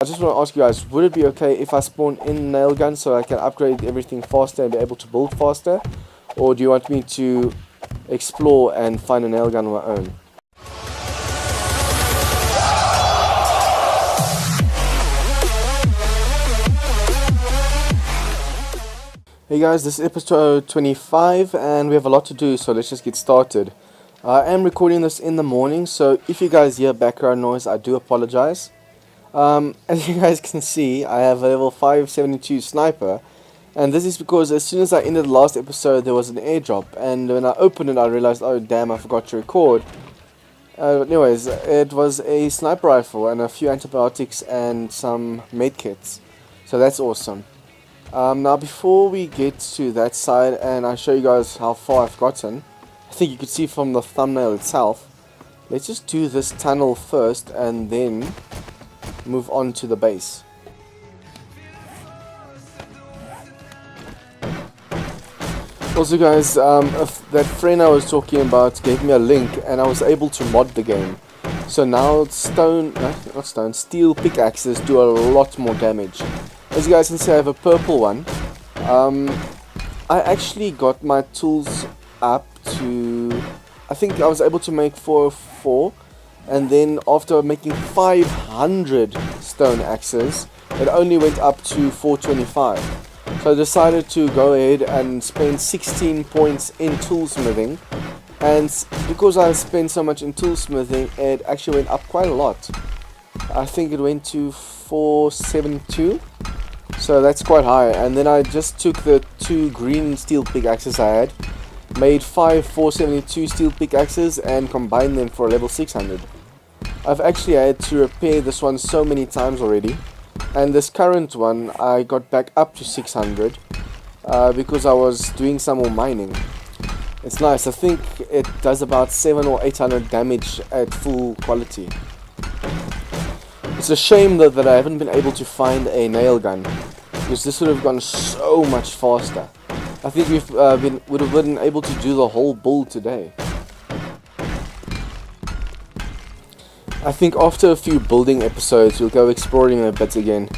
I just want to ask you guys, would it be okay if I spawn in nail gun so I can upgrade everything faster and be able to build faster? Or do you want me to explore and find a nail gun on my own? Hey guys, this is episode 25 and we have a lot to do, so let's just get started. I am recording this in the morning, so if you guys hear background noise, I do apologize. As you guys can see, I have a level 572 sniper, and this is because as soon as I ended the last episode there was an airdrop, and when I opened it I realized, oh damn, I forgot to record. Anyways, it was a sniper rifle and a few antibiotics and some medkits, so that's awesome. Now before we get to that side and I show you guys how far I've gotten, I think you could see from the thumbnail itself, let's just do this tunnel first and then move on to the base. Also guys, that friend I was talking about gave me a link and I was able to mod the game. So now steel pickaxes do a lot more damage. As you guys can see, I have a purple one. I actually got my tools up to, I think I was able to make 404, and then after making 500 stone axes, it only went up to 425. So I decided to go ahead and spend 16 points in toolsmithing, and because I spent so much in toolsmithing, it actually went up quite a lot. I think it went to 472. So that's quite high, and then I just took the 2 green steel pickaxes I had, made 5 472 steel pickaxes and combined them for a level 600. I've actually had to repair this one so many times already, and this current one I got back up to 600 because I was doing some more mining. It's nice. I think it does about 700 or 800 damage at full quality. It's a shame though that I haven't been able to find a nail gun, because this would have gone so much faster. I think we would have been able to do the whole build today. I think after a few building episodes we'll go exploring a bit again,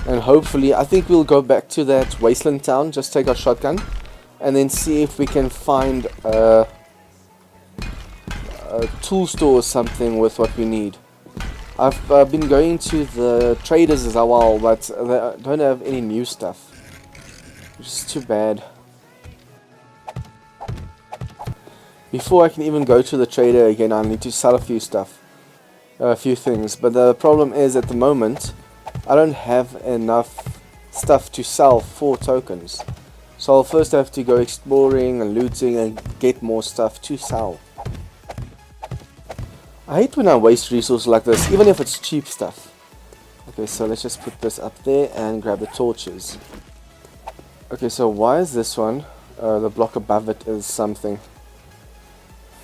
and hopefully I think we'll go back to that wasteland town, just take our shotgun and then see if we can find a tool store or something with what we need. I've been going to the traders as a while, but they don't have any new stuff, which is too bad. Before I can even go to the trader again, I need to sell a few things. But the problem is, at the moment, I don't have enough stuff to sell for tokens. So I'll first have to go exploring and looting and get more stuff to sell. I hate when I waste resources like this, even if it's cheap stuff. Okay, so let's just put this up there and grab the torches. Okay, so why is this one? The block above it is something.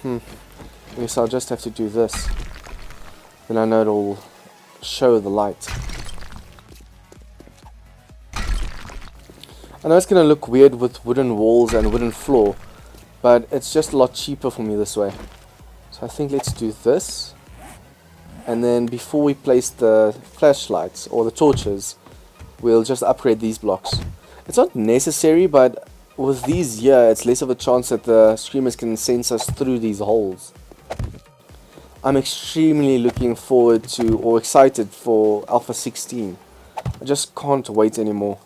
Okay, so I'll just have to do this. Then I know it'll show the light. I know it's gonna look weird with wooden walls and wooden floor, but it's just a lot cheaper for me this way. So I think let's do this, and then before we place the flashlights or the torches, we'll just upgrade these blocks. It's not necessary, but with these here it's less of a chance that the screamers can sense us through these holes. I'm extremely looking forward to, or excited for, Alpha 16. I just can't wait anymore.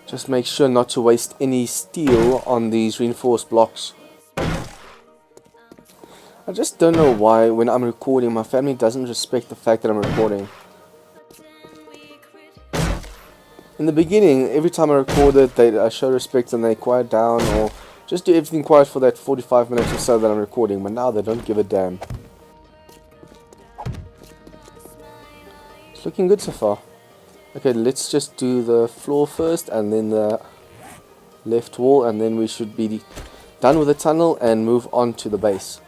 Just make sure not to waste any steel on these reinforced blocks. I just don't know why when I'm recording my family doesn't respect the fact that I'm recording. In the beginning, every time I recorded, I show respect and they quiet down or just do everything quiet for that 45 minutes or so that I'm recording, but now they don't give a damn. It's looking good so far. Okay, let's just do the floor first and then the left wall, and then we should be done with the tunnel and move on to the base.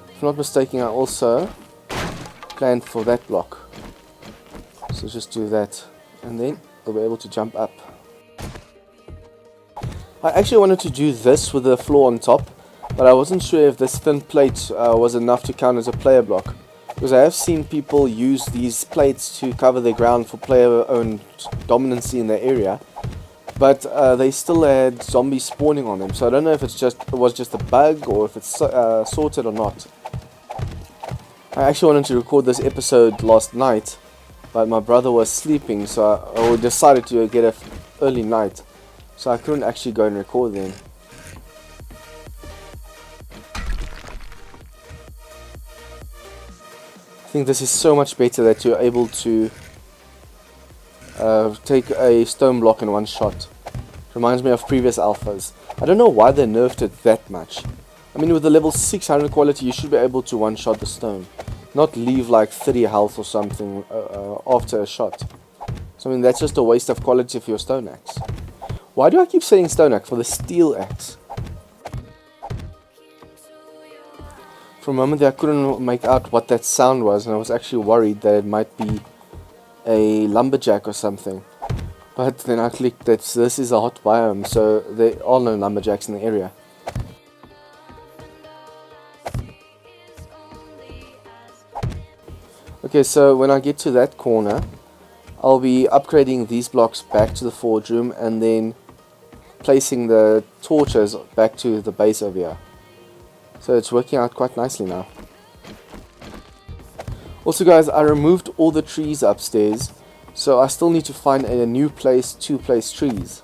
If I'm not mistaken, I also planned for that block. So just do that and then we'll be able to jump up. I actually wanted to do this with the floor on top, but I wasn't sure if this thin plate was enough to count as a player block, because I have seen people use these plates to cover their ground for player-owned dominancy in their area, but they still had zombies spawning on them, so I don't know if it was just a bug or if it's sorted or not. I actually wanted to record this episode last night, but my brother was sleeping, so I decided to get an early night, so I couldn't actually go and record then. I think this is so much better that you're able to take a stone block in one shot. Reminds me of previous alphas. I don't know why they nerfed it that much. I mean, with the level 600 quality, you should be able to one-shot the stone, not leave like 30 health or something after a shot. So I mean, that's just a waste of quality for your stone axe. Why do I keep saying stone axe? For the steel axe. For a moment there, I couldn't make out what that sound was, and I was actually worried that it might be a lumberjack or something. But then I clicked that this is a hot biome, so there are no lumberjacks in the area. Okay, so when I get to that corner, I'll be upgrading these blocks back to the forge room and then placing the torches back to the base over here. So it's working out quite nicely now. Also guys, I removed all the trees upstairs, so I still need to find a new place to place trees,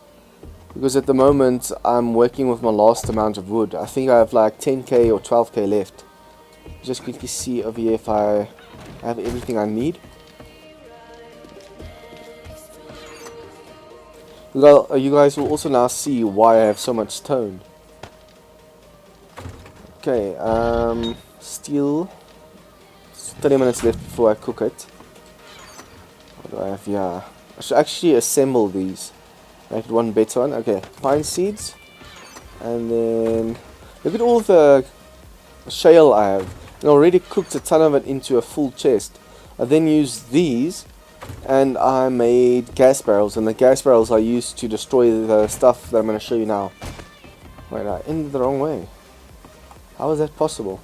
because at the moment I'm working with my last amount of wood. I think I have like 10k or 12k left. Just quickly see over here if I have everything I need. Well, you guys will also now see why I have so much stone. Okay, steel. 30 minutes left before I cook it. What do I have? Yeah, I should actually assemble these. Make it one better one. Okay, pine seeds. And then look at all the shale I have. And I already cooked a ton of it into a full chest. I then used these and I made gas barrels, and the gas barrels I used to destroy the stuff that I'm going to show you now. Wait, I ended the wrong way. How is that possible?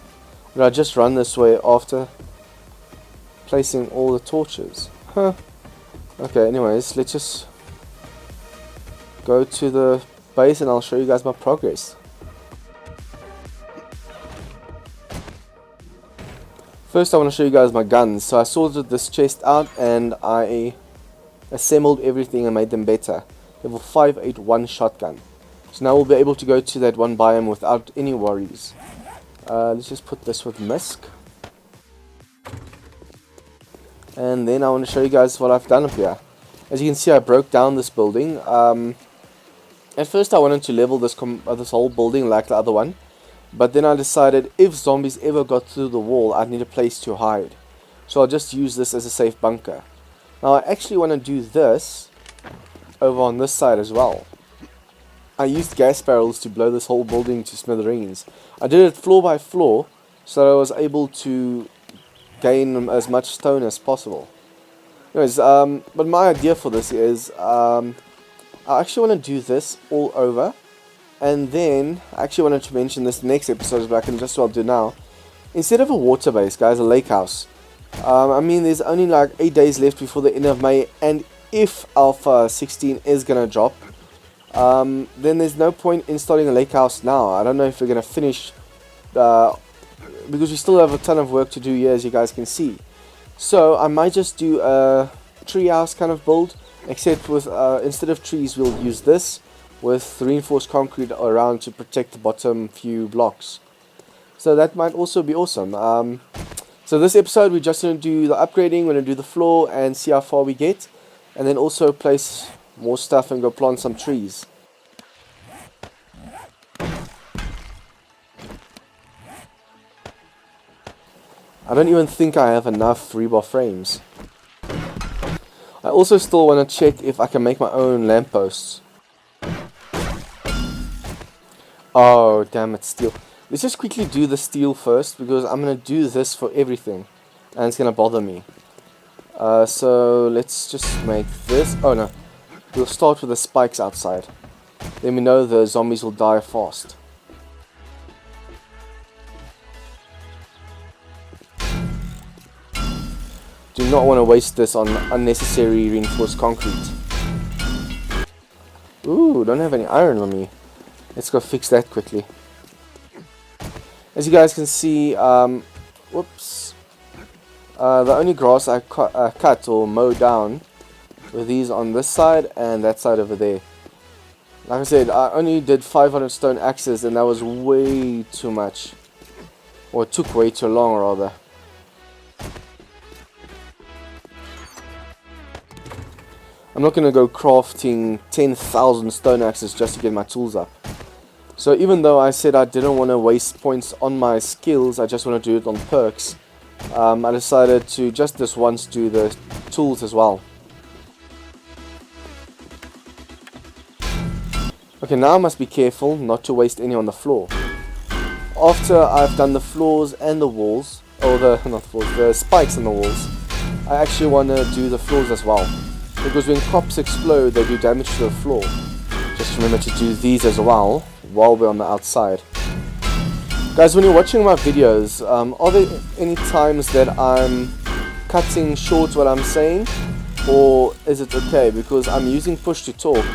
Did I just run this way after placing all the torches? Huh. Okay, anyways, let's just go to the base and I'll show you guys my progress. First I want to show you guys my guns. So I sorted this chest out and I assembled everything and made them better. Level 581 shotgun. So now we'll be able to go to that one biome without any worries. Let's just put this with misc. And then I want to show you guys what I've done up here. As you can see, I broke down this building. At first I wanted to level this whole building like the other one, but then I decided if zombies ever got through the wall, I'd need a place to hide. So I'll just use this as a safe bunker. Now I actually want to do this over on this side as well. I used gas barrels to blow this whole building to smithereens. I did it floor by floor, so I was able to gain as much stone as possible. Anyways, but my idea for this is, I actually want to do this all over, and then I actually wanted to mention this next episode, but I can just well do now. Instead of a water base, guys, a lake house. I mean, there's only like 8 days left before the end of May, and if Alpha 16 is gonna drop, then there's no point in starting a lake house now. I don't know if we're gonna finish, because we still have a ton of work to do here, as you guys can see. So I might just do a tree house kind of build, except with instead of trees we'll use this with reinforced concrete around to protect the bottom few blocks. So that might also be awesome. So this episode we're just going to do the upgrading, we're going to do the floor and see how far we get, and then also place more stuff and go plant some trees. I don't even think I have enough rebar frames. I also still want to check if I can make my own lampposts. Oh damn it, steel. Let's just quickly do the steel first, because I'm going to do this for everything and it's going to bother me. So let's just make this. Oh no, we'll start with the spikes outside. Then we know the zombies will die fast. Do not want to waste this on unnecessary reinforced concrete. Ooh, don't have any iron on me. Let's go fix that quickly. As you guys can see, whoops. The only grass I cut or mow down were these on this side and that side over there. Like I said, I only did 500 stone axes and that was way too much. Or it took way too long rather. I'm not going to go crafting 10,000 stone axes just to get my tools up. So even though I said I didn't want to waste points on my skills, I just want to do it on perks, I decided to just this once do the tools as well. Okay, now I must be careful not to waste any on the floor. After I've done the floors and the walls, or the spikes on the walls, I actually want to do the floors as well. Because when crops explode, they do damage to the floor. Just remember to do these as well while we're on the outside. Guys, when you're watching my videos, are there any times that I'm cutting short what I'm saying? Or is it okay? Because I'm using push to talk.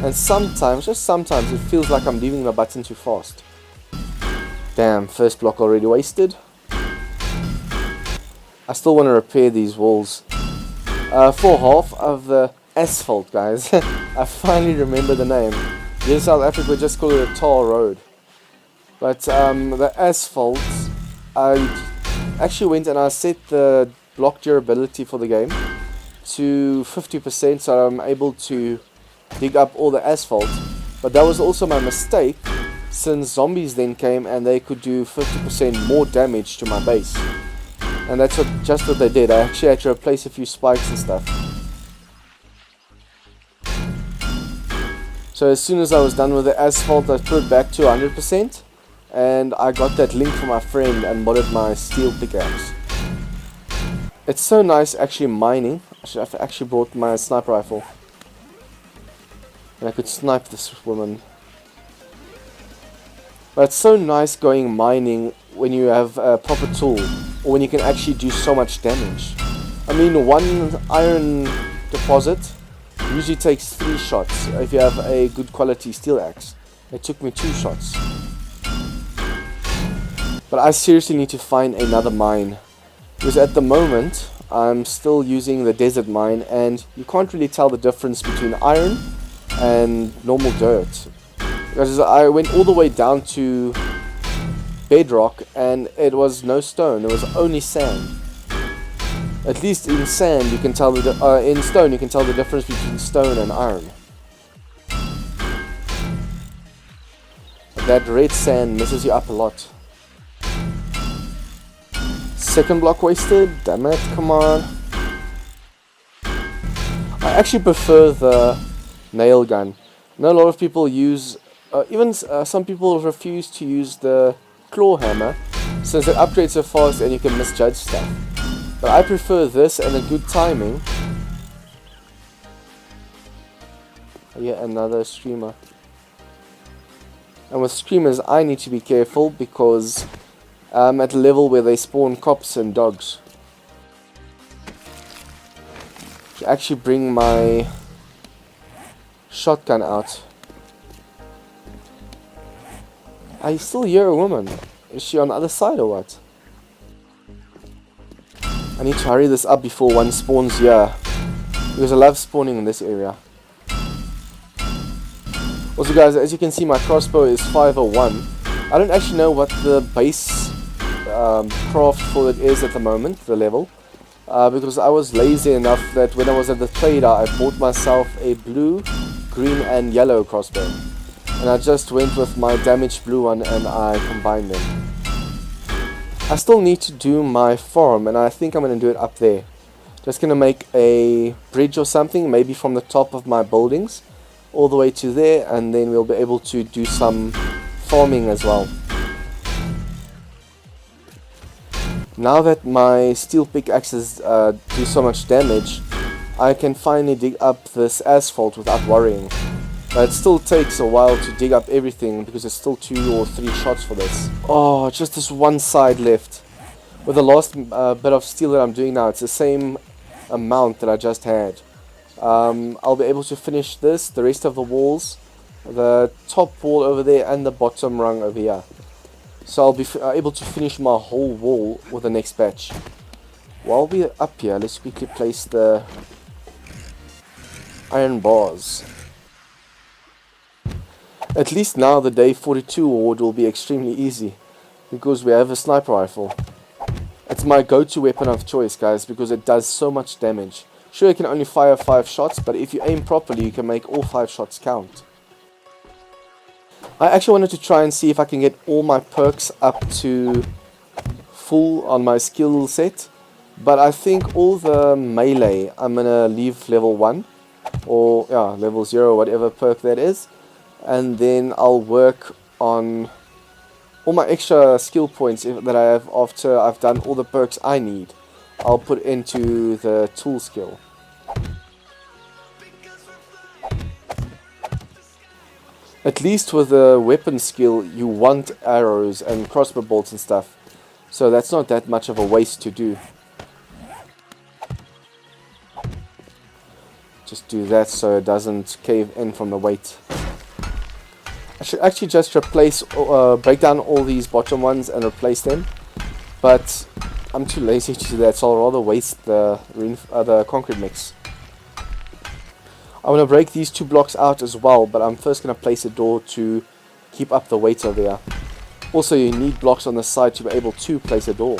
And sometimes, just sometimes, it feels like I'm leaving the button too fast. Damn, first block already wasted. I still want to repair these walls. For half of the asphalt, guys. I finally remember the name. Here in South Africa we just call it a tar road. But the asphalt, I actually went and I set the block durability for the game to 50% so I'm able to dig up all the asphalt. But that was also my mistake, since zombies then came and they could do 50% more damage to my base. And that's just what they did. I actually had to replace a few spikes and stuff. So as soon as I was done with the asphalt, I put it back to 100%. And I got that link from my friend and modded my steel pickaxe. It's so nice actually mining. I should have actually brought my sniper rifle. And I could snipe this woman. But it's so nice going mining when you have a proper tool. Or when you can actually do so much damage. I mean, one iron deposit usually takes 3 shots if you have a good quality steel axe. It took me 2 shots. But I seriously need to find another mine. Because at the moment, I'm still using the desert mine and you can't really tell the difference between iron and normal dirt. Because I went all the way down to bedrock and it was no stone, it was only sand. At least in sand you can tell in stone you can tell the difference between stone and iron. That red sand messes you up a lot. Second block wasted, damn it, come on. I actually prefer the nail gun. I know a lot of people use, some people refuse to use the claw hammer since it upgrades so fast and you can misjudge stuff. But I prefer this and a good timing. Yeah, another streamer. And with streamers I need to be careful because I'm at a level where they spawn cops and dogs. Should actually bring my shotgun out. I still hear a woman. Is she on the other side or what? I need to hurry this up before one spawns here. Because I love spawning in this area. Also guys, as you can see my crossbow is 501. I don't actually know what the base craft for it is at the moment, the level. Because I was lazy enough that when I was at the trader I bought myself a blue, green and yellow crossbow. And I just went with my damaged blue one and I combined them. I still need to do my farm and I think I'm going to do it up there. Just going to make a bridge or something, maybe from the top of my buildings all the way to there, and then we'll be able to do some farming as well. Now that my steel pickaxes do so much damage, I can finally dig up this asphalt without worrying. But it still takes a while to dig up everything because there's still 2 or 3 shots for this. Oh, just this one side left. With the last bit of steel that I'm doing now, it's the same amount that I just had. I'll be able to finish this, the rest of the walls, the top wall over there and the bottom rung over here. So I'll be able to finish my whole wall with the next batch. While we're up here, let's quickly place the iron bars. At least now the day 42 award will be extremely easy, because we have a sniper rifle. It's my go-to weapon of choice, guys, because it does so much damage. Sure, you can only fire 5 shots, but if you aim properly, you can make all 5 shots count. I actually wanted to try and see if I can get all my perks up to full on my skill set, but I think all the melee I'm gonna leave level 1, or yeah, level 0, whatever perk that is, and then I'll work on all my extra skill points that I have after I've done all the perks I need. I'll put into the tool skill. At least with the weapon skill you want arrows and crossbow bolts and stuff, so that's not that much of a waste to do. Just do that so it doesn't cave in from the weight. I should actually just replace, break down all these bottom ones and replace them, but I'm too lazy to do that, so I'll rather waste the concrete mix. I want to break these 2 blocks out as well, but I'm first going to place a door to keep up the weight over there. Also, you need blocks on the side to be able to place a door.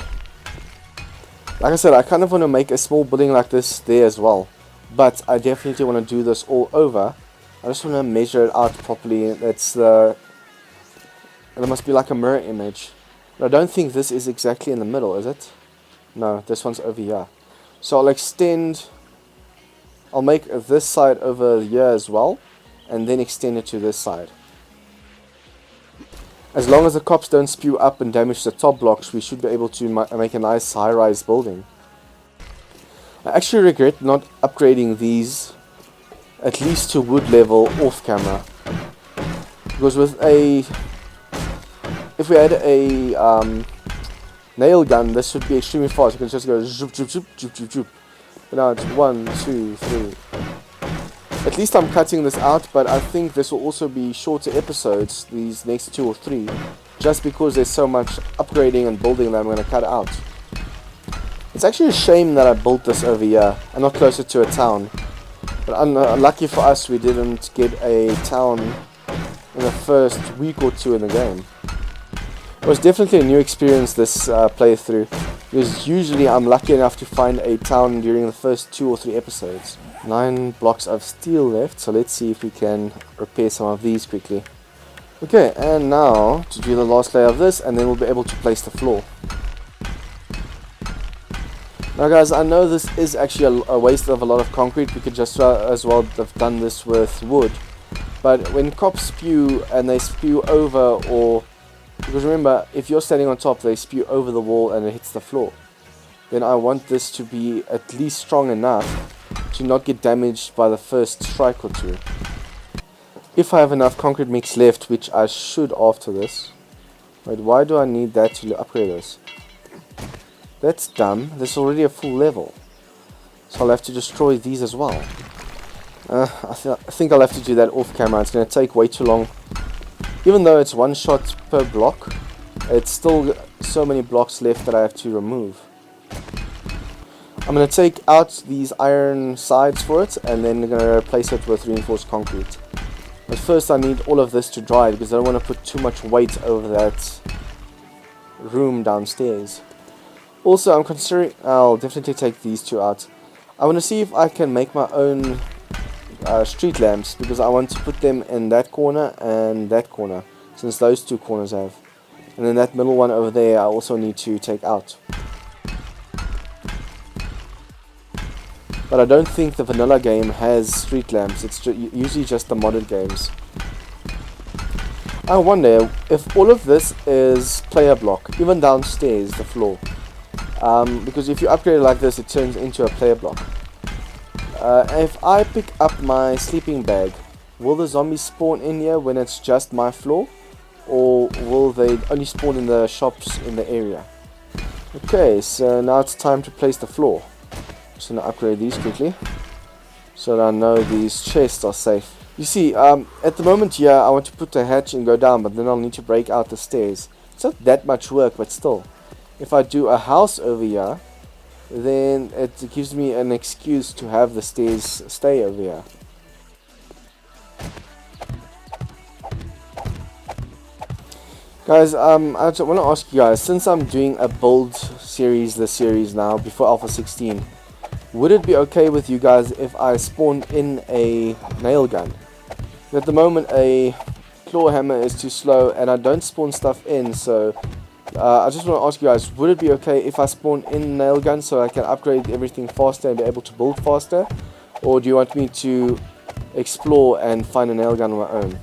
Like I said, I kind of want to make a small building like this there as well, but I definitely want to do this all over. I just want to measure it out properly. It must be like a mirror image. But I don't think this is exactly in the middle, is it? No, this one's over here. So I'll make this side over here as well, and then extend it to this side. As long as the cops don't spew up and damage the top blocks, we should be able to make a nice high-rise building. I actually regret not upgrading these at least to wood level off camera, because if we had a nail gun, this would be extremely fast. You can just go zoop zoop zoop zoop zoop zoop. But now it's 1, 2, 3. At least I'm cutting this out, but I think this will also be shorter episodes, these next 2 or 3, just because there's so much upgrading and building that I'm going to cut out. It's actually a shame that I built this over here and not closer to a town. But unlucky for us, we didn't get a town in the first week or 2 in the game. It was definitely a new experience, this playthrough, because usually I'm lucky enough to find a town during the first 2 or 3 episodes. 9 blocks of steel left, so let's see if we can repair some of these quickly. Okay, and now to do the last layer of this, and then we'll be able to place the floor. Now guys, I know this is actually a waste of a lot of concrete. We could just as well have done this with wood, but when cops spew and they spew over, or because remember, if you're standing on top, they spew over the wall and it hits the floor, then I want this to be at least strong enough to not get damaged by the first strike or 2. If I have enough concrete mix left, which I should after this. Wait, why do I need that to upgrade this? That's dumb. This is already a full level, so I'll have to destroy these as well. I think I'll have to do that off camera. It's going to take way too long. Even though it's 1 shot per block, it's still so many blocks left that I have to remove. I'm going to take out these iron sides for it, and then I'm going to replace it with reinforced concrete. But first I need all of this to dry, because I don't want to put too much weight over that room downstairs. Also, I'm considering, I'll definitely take these 2 out. I want to see if I can make my own street lamps, because I want to put them in that corner and that corner, since those 2 corners have. And then that middle one over there I also need to take out. But I don't think the vanilla game has street lamps. It's usually just the modded games. I wonder if all of this is player block, even downstairs, the floor. Because if you upgrade it like this, it turns into a player block. If I pick up my sleeping bag, will the zombies spawn in here when it's just my floor? Or will they only spawn in the shops in the area? Okay, so now it's time to place the floor. Just gonna upgrade these quickly so that I know these chests are safe. You see, at the moment here I want to put the hatch and go down, but then I'll need to break out the stairs. It's not that much work, but still. If I do a house over here, then it gives me an excuse to have the stairs stay over here. Guys, I want to ask you guys, since I'm doing a build series this series now, before Alpha 16, would it be okay with you guys if I spawn in a nail gun? At the moment a claw hammer is too slow and I don't spawn stuff in, so I just want to ask you guys, would it be okay if I spawn in nail gun so I can upgrade everything faster and be able to build faster? Or do you want me to explore and find a nail gun on my own?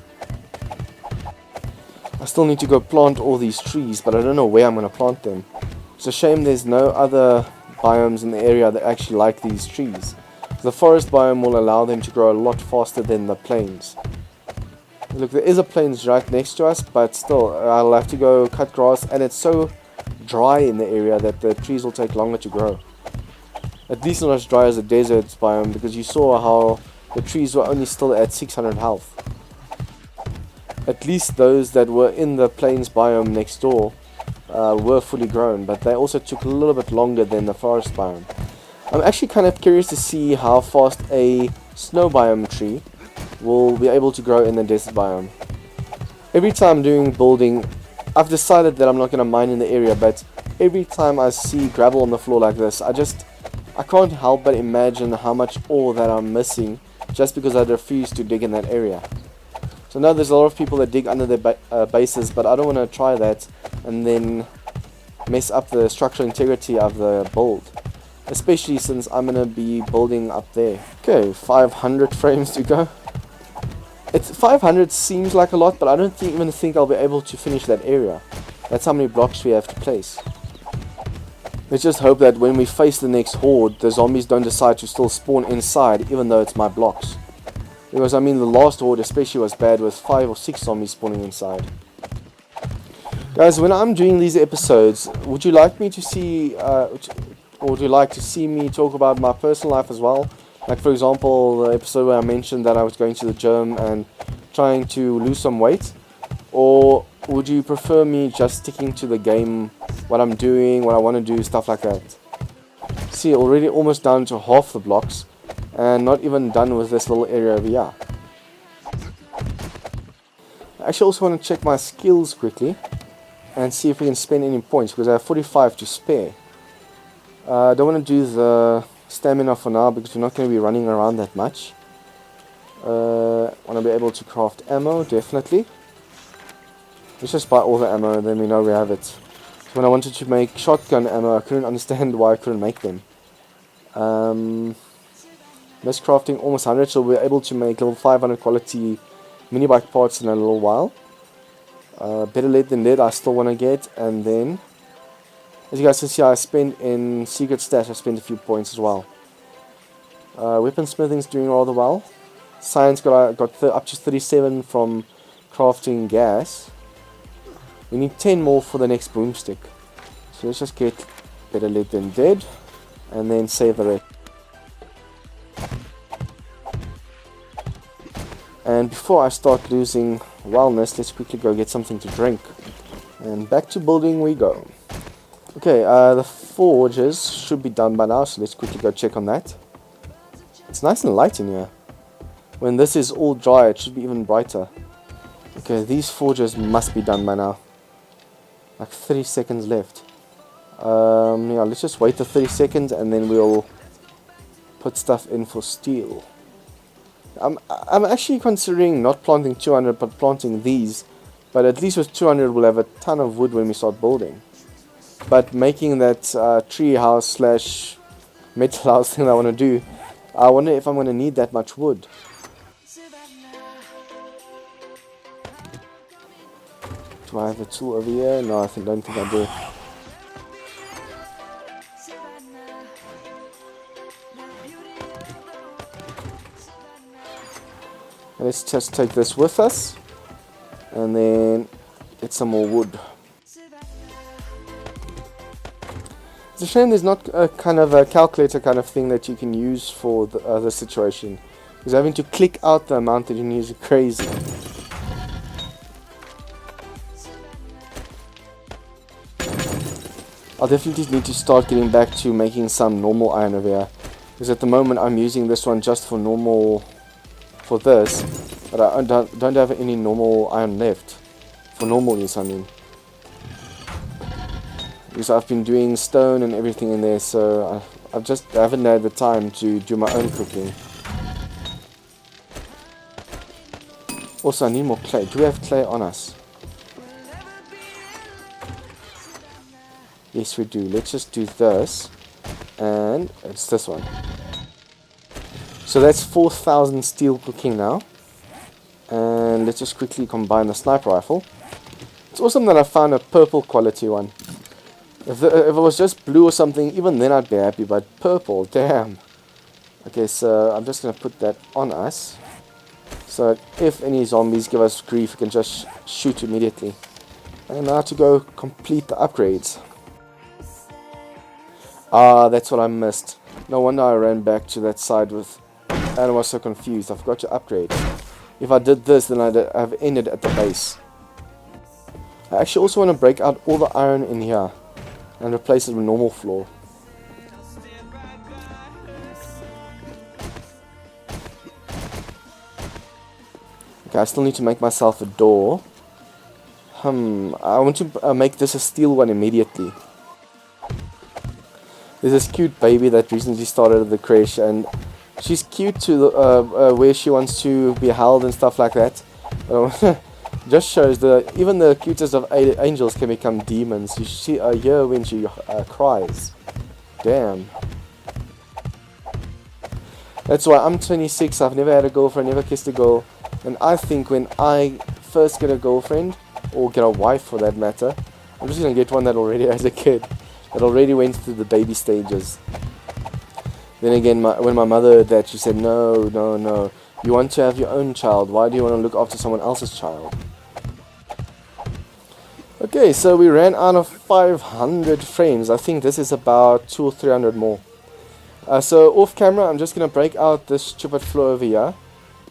I still need to go plant all these trees, but I don't know where I'm going to plant them. It's a shame there's no other biomes in the area that actually like these trees. The forest biome will allow them to grow a lot faster than the plains. Look, there is a plains right next to us, but still, I'll have to go cut grass, and it's so dry in the area that the trees will take longer to grow. At least not as dry as the desert biome, because you saw how the trees were only still at 600 health. At least those that were in the plains biome next door were fully grown, but they also took a little bit longer than the forest biome. I'm actually kind of curious to see how fast a snow biome tree will be able to grow in the desert biome. Every time I'm doing building, I've decided that I'm not going to mine in the area, but every time I see gravel on the floor like this, I can't help but imagine how much ore that I'm missing just because I refuse to dig in that area. So now there's a lot of people that dig under their bases, but I don't want to try that and then mess up the structural integrity of the build. Especially since I'm going to be building up there. Okay, 500 frames to go. 500 seems like a lot, but I don't even think I'll be able to finish that area. That's how many blocks we have to place. Let's just hope that when we face the next horde, the zombies don't decide to still spawn inside, even though it's my blocks. Because I mean, the last horde especially was bad with 5 or 6 zombies spawning inside. Guys, when I'm doing these episodes, would you like me to see, or would you like to see me talk about my personal life as well? Like, for example, the episode where I mentioned that I was going to the gym and trying to lose some weight? Or would you prefer me just sticking to the game, what I'm doing, what I want to do, stuff like that? See, already almost down to half the blocks, and not even done with this little area over here. I actually also want to check my skills quickly and see if we can spend any points, because I have 45 to spare. I don't want to do the stamina for now because we're not going to be running around that much. Want to be able to craft ammo, definitely. Let's just buy all the ammo and then we know we have it. So when I wanted to make shotgun ammo, I couldn't understand why I couldn't make them. Mass crafting almost 100, so we're able to make level 500 quality mini bike parts in a little while. Better lead than lead I still want to get, and then as you guys can see, I spent in secret stash, I spent a few points as well. Weaponsmithing's doing rather well. Science got up to 37 from crafting gas. We need 10 more for the next boomstick. So let's just get better lead than dead, and then save the rest. And before I start losing wellness, let's quickly go get something to drink. And back to building we go. Okay, the forges should be done by now, so let's quickly go check on that. It's nice and light in here. When this is all dry, it should be even brighter. Okay, these forges must be done by now. Like 30 seconds left. Yeah, let's just wait the 30 seconds and then we'll put stuff in for steel. I'm actually considering not planting 200 but planting these, but at least with 200 we'll have a ton of wood when we start building. But making that tree house slash metal house thing I want to do, I wonder if I'm going to need that much wood. Do I have a tool over here? No, don't think I do. Let's just take this with us and then get some more wood. It's a shame there's not a kind of a calculator kind of thing that you can use for the situation. Because having to click out the amount that you need is crazy. I'll definitely need to start getting back to making some normal iron over here. Because at the moment I'm using this one just for normal, for this. But I don't have any normal iron left. For normal use, I mean. Because I've been doing stone and everything in there, so I haven't had the time to do my own cooking. Also, I need more clay. Do we have clay on us? Yes, we do. Let's just do this. And it's this one. So that's 4,000 steel cooking now. And let's just quickly combine the sniper rifle. It's awesome that I found a purple quality one. If it was just blue or something, even then I'd be happy. But purple, damn. Okay, so I'm just going to put that on us. So if any zombies give us grief, we can just shoot immediately. And now to go complete the upgrades. Ah, that's what I missed. No wonder I ran back to that side with... And I was so confused. I forgot to upgrade. If I did this, then I'd have ended at the base. I actually also want to break out all the iron in here. And replace it with normal floor. Okay, I still need to make myself a door. I want to make this a steel one immediately. There's this cute baby that recently started at the creche, and she's cute to where she wants to be held and stuff like that. Just shows that even the cutest of angels can become demons. You see hear when she cries. Damn. That's why I'm 26. I've never had a girlfriend, never kissed a girl, and I think when I first get a girlfriend, or get a wife for that matter, I'm just gonna get one that already has a kid. That already went through the baby stages. Then again, when my mother heard that, she said, no, you want to have your own child, why do you want to look after someone else's child? Okay, so we ran out of 500 frames. I think this is about 200 or 300 more. So off camera, I'm just going to break out this stupid floor over here.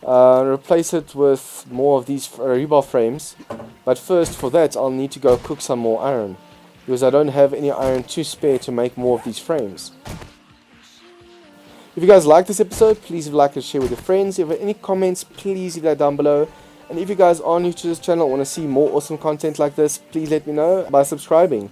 Replace it with more of these rebar frames. But first, for that, I'll need to go cook some more iron. Because I don't have any iron to spare to make more of these frames. If you guys like this episode, please leave a like and share with your friends. If you have any comments, please leave that down below. And if you guys are new to this channel and want to see more awesome content like this, please let me know by subscribing.